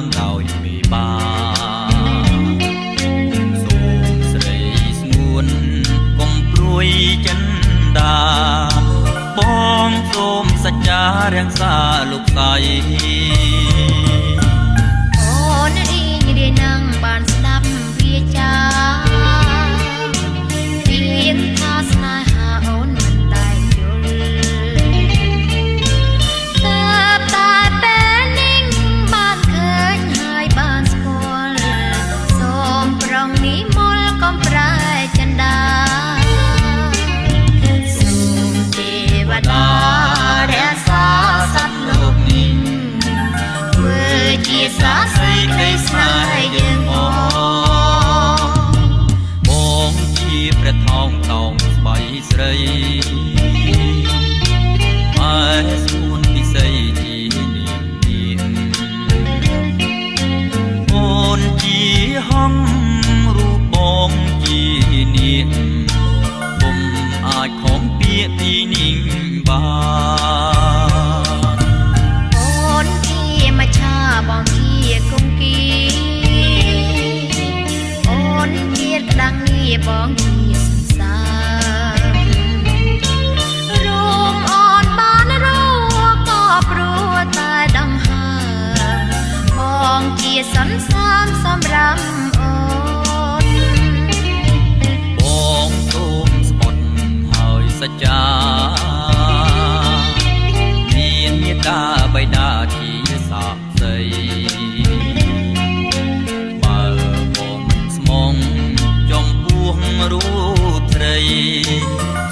ងដោយមេបាសូមស្រីស្ងួនកុំព្រួយចិនដាបងសូមសច្ចារាំងសាលោកស្រីអូនរីងរាយនឹងបានស្ដាប់វាចាពីងថាស្នេហាអូនមិនតែយល់តែពេលនេះបានឃើញហើយបានស្គាល់សូមប្រងនិមលកុំប្រែចិនដាសូមទេវតារក្សាសត្វលោកនេះធ្វើជាសាស្ត្រីក្តីស្នេហ៍យើងបងជាព្រះថោងតោងស្បៃស្រីម៉ែស្មួនពិសីជានាងអូនជាហងរូបបងជានាងពុំអាចខំពាក្យពីនាងបានអូនជាមច្ឆាបងជាគង្គីអូនជាក្តាំងងារបងជាសន្សារួមអូនបានរួក៏ព្រោះតែដង្ហើបងជាសន្សានសម្រាប់អូនបងសូមស្បត់ហើយសច្ចាមានមេត្តាបិតាជាសាក្សីបើបងមិនស្មងចំពោះរូបស្រី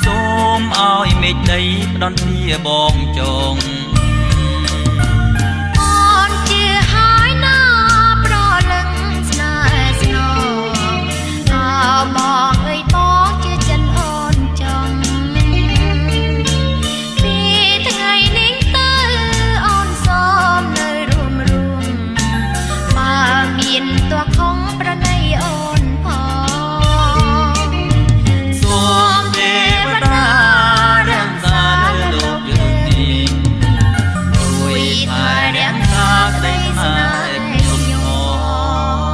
សូមឲ្យមេឃដីផ្ដន់ជាបងចងអូនជាហើយណាប្រលឹងស្នេហ៍ស្នងអើបងអើយបងជាចិនអូនចង់ពីថ្ងៃនេះទៅអូនសូមនៅរួមបើមានតួខំប្រណីអូនផងសូមទេវតារាំងសាលើលោកយើងនេះជួយថែរាំងសាក្តីស្នេហ៍ខ្ញុំ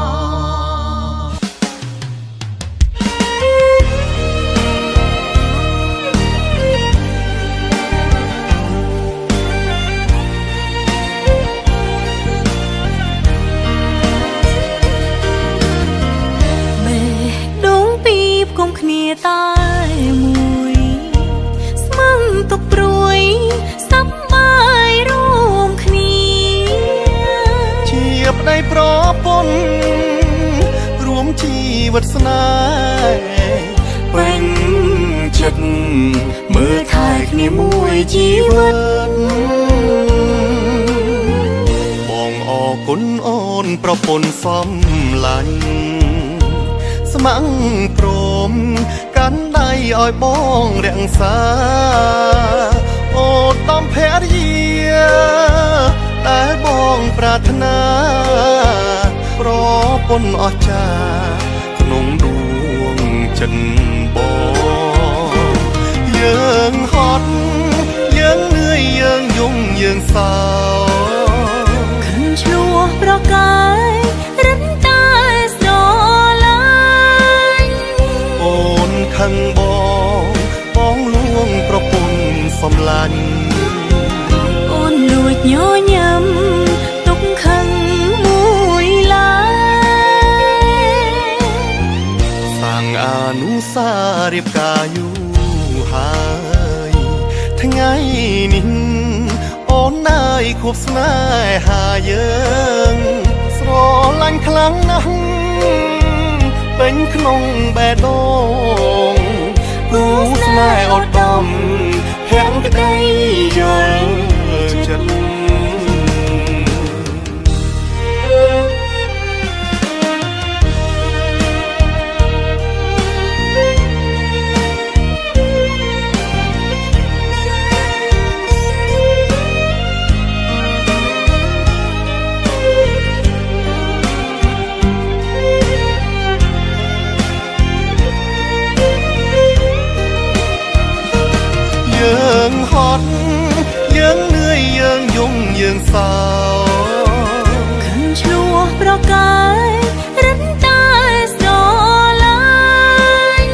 បេះដូងពីបគុំគ្នាតែមួយស្មឹងទុកព្រួយសប្បាយរួមគ្នាជាប្តីប្រពន្ធរួមជីវិតស្នេហ៍ពេញចិត្តមើលថែគ្នាមួយជីវិតបងអរគុណអូនប្រពន្ធសំឡាញ់ស្ម័គ្រព្រមកាន់ដៃឲ្យបងរក្សាអូនតំភរិយាតែបងប្រាថ្នាប្រពន្ធអស្ចារ្យក្នុងដួងចិត្តបងយើងហត់យើងនឿយយើងយំយើងសោខឹងឆ្លោះប្រកាយរិនតែស្រឡាញ់អូនខឹងបងលួងប្រពន្ធសំឡាញ់អូនលួចញញឹមទុកខឹងមួយឡើយសាងអនុស្សាវរីយ៍កាយូរហើយថ្ងៃនេះអូនណាយខួបស្នេហាយើងស្រឡាញ់ខ្លាំងណាស់ពេញក្នុងបេះដូងគូស្នេហ៍អូនដំហាំងក្តីយល់ចិត្តយើងហត់យើងនឿយយើងយំយើងសោខឹងឆ្លោ កែរិនតែស្រឡាញ់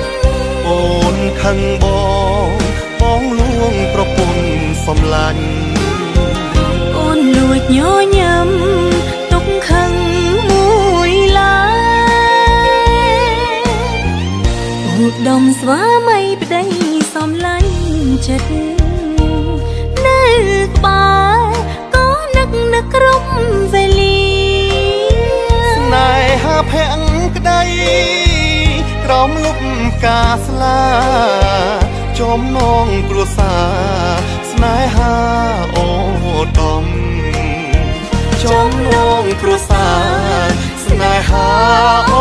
អូនខឹងបងលួងប្រពន្ធសំឡាញ់អូនលួចញញឹមទុកខឹងមួយឡើយឧត្តមស្វាមីប្តីសំឡាញ់ចិត្តនៅក្បែរក៏នឹកគ្រប់វេលាស្នេហាភ័ក្រក្តីក្រោមលុបកាស្លាចំណងគ្រួសារស្នេហាអូដំចំណងគ្រួសារស្នេហា